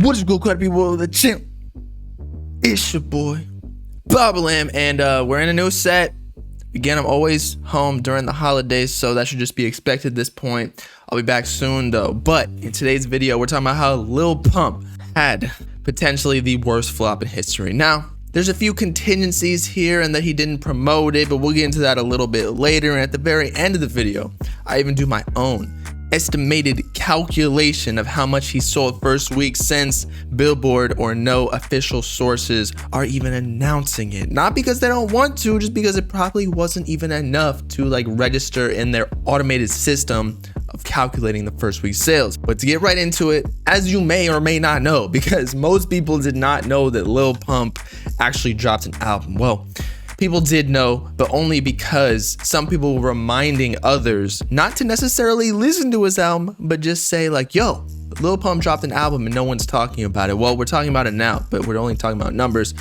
What is good, people of the channel? It's your boy, Bobbalam, and we're in a new set. Again, I'm always home during the holidays, so that should just be expected at this point. I'll be back soon, though. But in today's video, we're talking about how Lil Pump had potentially the worst flop in history. Now, there's a few contingencies here and that he didn't promote it, but we'll get into that a little bit later. And at the very end of the video, I even do my own estimated calculation of how much he sold first week since Billboard or no official sources are even announcing it. Not because they don't want to, just because it probably wasn't even enough to register in their automated system of calculating the first week sales. But to get right into it, as you may or may not know, because most people did not know that Lil Pump actually dropped an album. Well, people did know, but only because some people were reminding others not to necessarily listen to his album, but just say yo, Lil Pump dropped an album and no one's talking about it. Well, we're talking about it now, but we're only talking about numbers.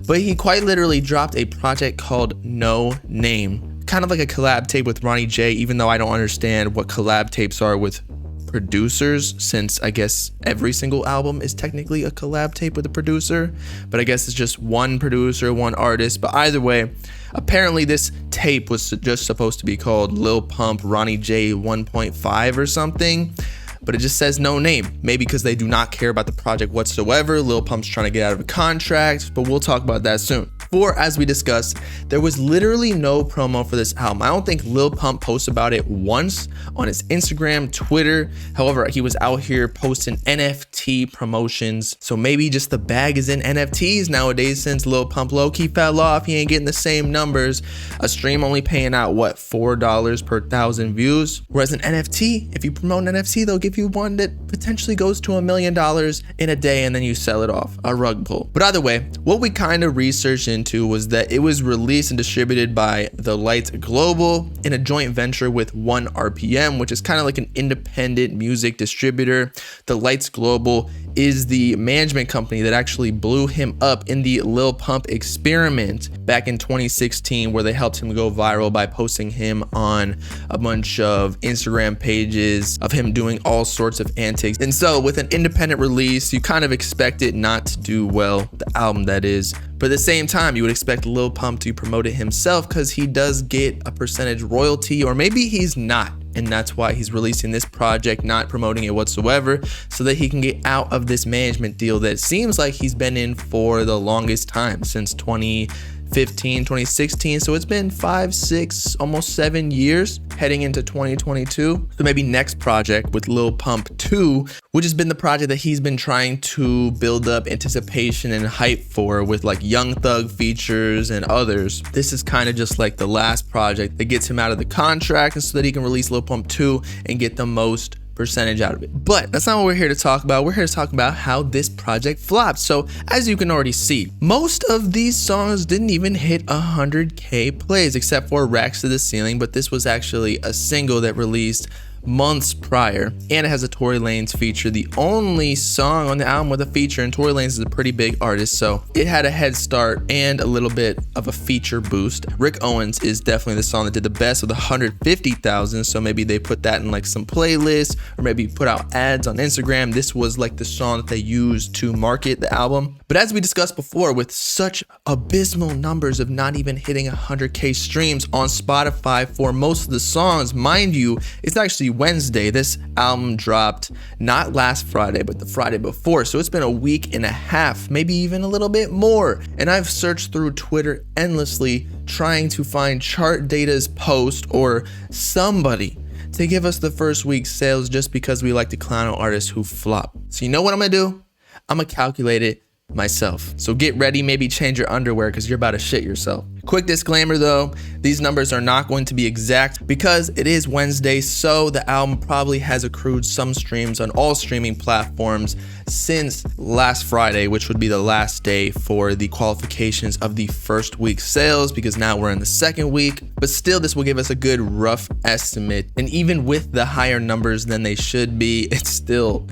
But he quite literally dropped a project called No Name, kind of like a collab tape with Ronnie J, even though I don't understand what collab tapes are with producers, since I guess every single album is technically a collab tape with a producer, but I guess it's just one producer, one artist. But either way, apparently this tape was just supposed to be called Lil Pump Ronnie J 1.5 or something, but it just says No Name, maybe because they do not care about the project whatsoever. Lil Pump's trying to get out of a contract, but we'll talk about that soon. For, as we discussed, there was literally no promo for this album. I don't think Lil Pump posted about it once on his Instagram, Twitter. However, he was out here posting NFT promotions. So maybe just the bag is in NFTs nowadays, since Lil Pump low-key fell off. He ain't getting the same numbers. A stream only paying out, what, $4 per 1,000 views? Whereas an NFT, if you promote an NFT, they'll give you one that potentially goes to $1 million in a day, and then you sell it off. A rug pull. But either way, what we kind of researched into was that it was released and distributed by The Lights Global in a joint venture with 1RPM, which is kind of like an independent music distributor. The Lights Global is the management company that actually blew him up in the Lil Pump experiment back in 2016, where they helped him go viral by posting him on a bunch of Instagram pages of him doing all sorts of antics. And so with an independent release, you kind of expect it not to do well, the album that is. But at the same time, you would expect Lil Pump to promote it himself, because he does get a percentage royalty, or maybe he's not. And that's why he's releasing this project, not promoting it whatsoever, so that he can get out of this management deal that seems like he's been in for the longest time, since 2015, 2016. So it's been 5, 6, almost 7 years heading into 2022. So maybe next project with Lil Pump 2, which has been the project that he's been trying to build up anticipation and hype for, with Young Thug features and others. This is kind of just like the last project that gets him out of the contract, and so that he can release Lil Pump 2 and get the most percentage out of it. But that's not what we're here to talk about. We're here to talk about how this project flopped. So as you can already see, most of these songs didn't even hit 100K plays, except for Racks to the Ceiling. But this was actually a single that released months prior, and it has a Tory Lanez feature, the only song on the album with a feature, and Tory Lanez is a pretty big artist, so it had a head start and a little bit of a feature boost. Rick Owens is definitely the song that did the best with 150,000, so maybe they put that in some playlist, or maybe put out ads on Instagram. This was the song that they used to market the album. But as we discussed before, with such abysmal numbers of not even hitting 100K streams on Spotify for most of the songs, mind you, it's actually Wednesday. This album dropped not last Friday, but the Friday before. So it's been a week and a half, maybe even a little bit more. And I've searched through Twitter endlessly trying to find Chart Data's post or somebody to give us the first week's sales, just because we like to clown on artists who flop. So you know what I'm gonna do? I'm gonna calculate it myself. So get ready, maybe change your underwear, because you're about to shit yourself. Quick disclaimer though, these numbers are not going to be exact because it is Wednesday, so the album probably has accrued some streams on all streaming platforms since last Friday, which would be the last day for the qualifications of the first week sales, because now we're in the second week. But still, this will give us a good rough estimate, and even with the higher numbers than they should be, it's still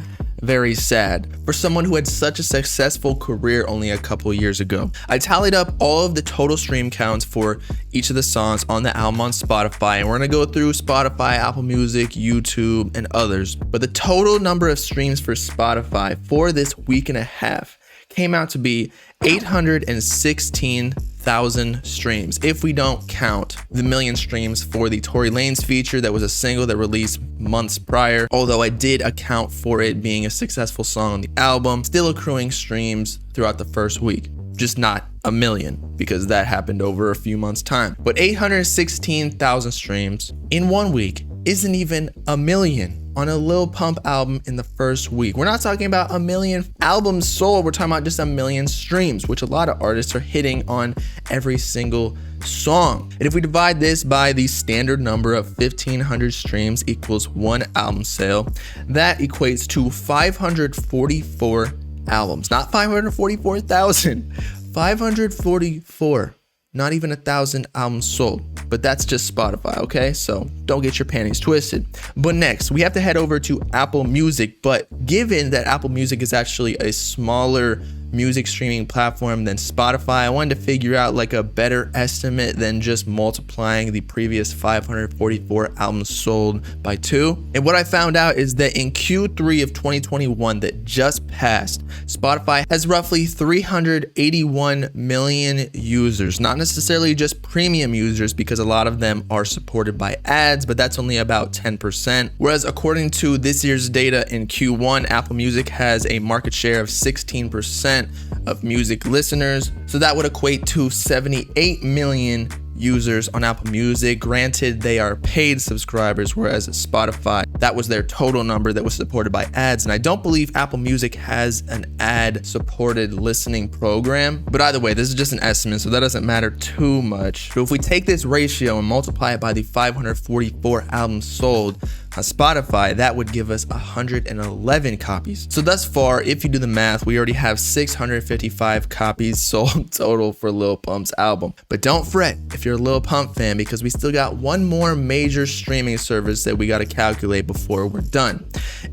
Very sad for someone who had such a successful career only a couple years ago. I tallied up all of the total stream counts for each of the songs on the album on Spotify, and we're gonna go through Spotify, Apple Music, YouTube, and others. But the total number of streams for Spotify for this week and a half came out to be 816,000 streams, if we don't count the million streams for the Tory Lanez feature that was a single that released months prior, although I did account for it being a successful song on the album, still accruing streams throughout the first week, just not a million because that happened over a few months' time. But 816,000 streams in 1 week isn't even a million on a Lil Pump album in the first week. We're not talking about a million albums sold, we're talking about just a million streams, which a lot of artists are hitting on every single song. And if we divide this by the standard number of 1,500 streams equals one album sale, that equates to 544 albums, not 544,000, 544. Not even 1,000 albums sold, but that's just Spotify, okay? So don't get your panties twisted. But next, we have to head over to Apple Music, but given that Apple Music is actually a smaller music streaming platform than Spotify, I wanted to figure out like a better estimate than just multiplying the previous 544 albums sold by 2. And what I found out is that in Q3 of 2021 that just passed, Spotify has roughly 381 million users, not necessarily just premium users because a lot of them are supported by ads, but that's only about 10%. Whereas according to this year's data in Q1, Apple Music has a market share of 16% of music listeners. So that would equate to 78 million users on Apple Music. Granted, they are paid subscribers, whereas Spotify, that was their total number that was supported by ads. And I don't believe Apple Music has an ad-supported listening program. But either way, this is just an estimate, so that doesn't matter too much. So if we take this ratio and multiply it by the 544 albums sold on Spotify, that would give us 111 copies. So thus far, if you do the math, we already have 655 copies sold total for Lil Pump's album. But don't fret if you're a Lil Pump fan, because we still got one more major streaming service that we got to calculate before we're done.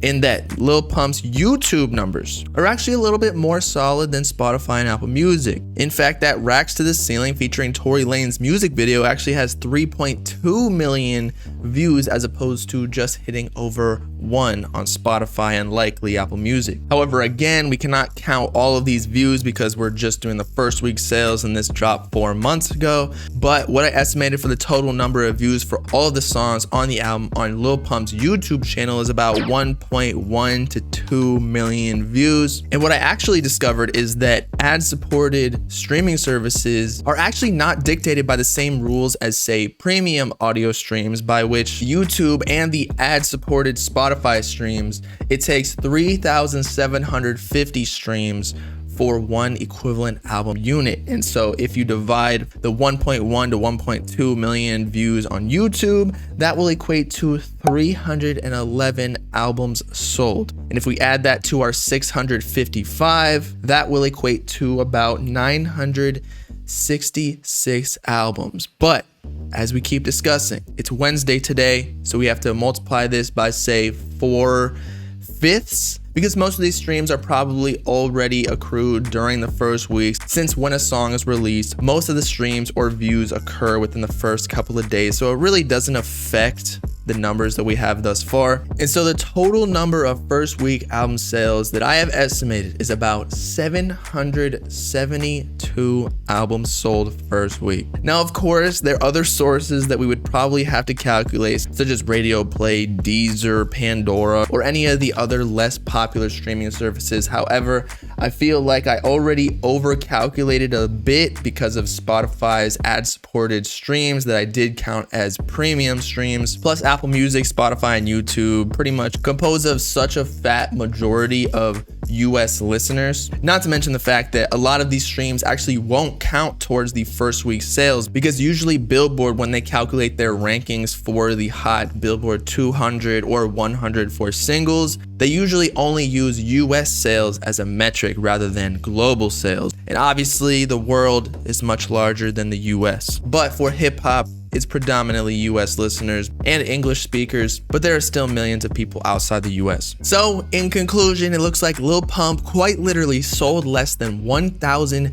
In that, Lil Pump's YouTube numbers are actually a little bit more solid than Spotify and Apple Music. In fact, that Racks to the Ceiling featuring Tory Lanez music video actually has 3.2 million views as opposed to just hitting over 1 on Spotify and likely Apple Music. However, again, we cannot count all of these views because we're just doing the first week sales and this dropped 4 months ago. But what I estimated for the total number of views for all of the songs on the album on Lil Pump's YouTube channel is about 1.1 to 2 million views. And what I actually discovered is that ad-supported streaming services are actually not dictated by the same rules as, say, premium audio streams, by which YouTube and the ad-supported Spotify streams, it takes 3,750 streams for one equivalent album unit. And so if you divide the 1.1 to 1.2 million views on YouTube, that will equate to 311 albums sold. And if we add that to our 655, that will equate to about 966 albums. But as we keep discussing, it's Wednesday today, so we have to multiply this by, say, 4/5, because most of these streams are probably already accrued during the first week, since when a song is released, most of the streams or views occur within the first couple of days, so it really doesn't affect the numbers that we have thus far. And so the total number of first week album sales that I have estimated is about 772 albums sold first week. Now, of course, there are other sources that we would probably have to calculate, such as Radio Play, Deezer, Pandora, or any of the other less popular streaming services. However, I feel like I already overcalculated a bit because of Spotify's ad-supported streams that I did count as premium streams, plus Apple Music, Spotify, and YouTube pretty much compose of such a fat majority of US listeners. Not to mention the fact that a lot of these streams actually won't count towards the first week's sales, because usually Billboard, when they calculate their rankings for the hot Billboard 200 or 100 for singles, they usually only use US sales as a metric rather than global sales. And obviously the world is much larger than the US. But for hip hop, it's predominantly US listeners and English speakers, but there are still millions of people outside the US. So in conclusion, it looks like Lil Pump quite literally sold less than 1,000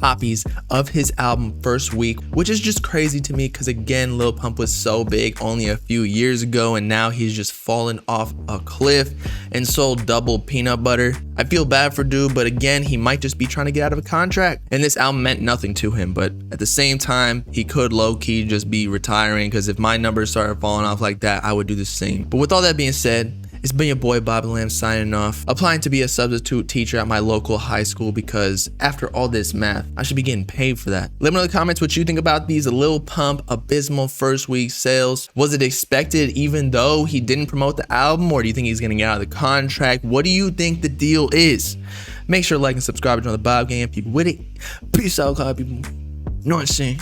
copies of his album first week, which is just crazy to me because again, Lil Pump was so big only a few years ago and now he's just fallen off a cliff and sold double peanut butter. I feel bad for dude, but again, he might just be trying to get out of a contract and this album meant nothing to him, but at the same time, he could low-key just be retiring because if my numbers started falling off like that, I would do the same. But with all that being said, it's been your boy Bobbalam signing off, applying to be a substitute teacher at my local high school because after all this math, I should be getting paid for that. Let me know in the comments what you think about these Lil Pump abysmal first week sales. Was it expected even though he didn't promote the album, or do you think he's gonna get out of the contract? What do you think the deal is? Make sure to like and subscribe to join the Bob Gang. People with it. Peace out, people. You know what I'm saying?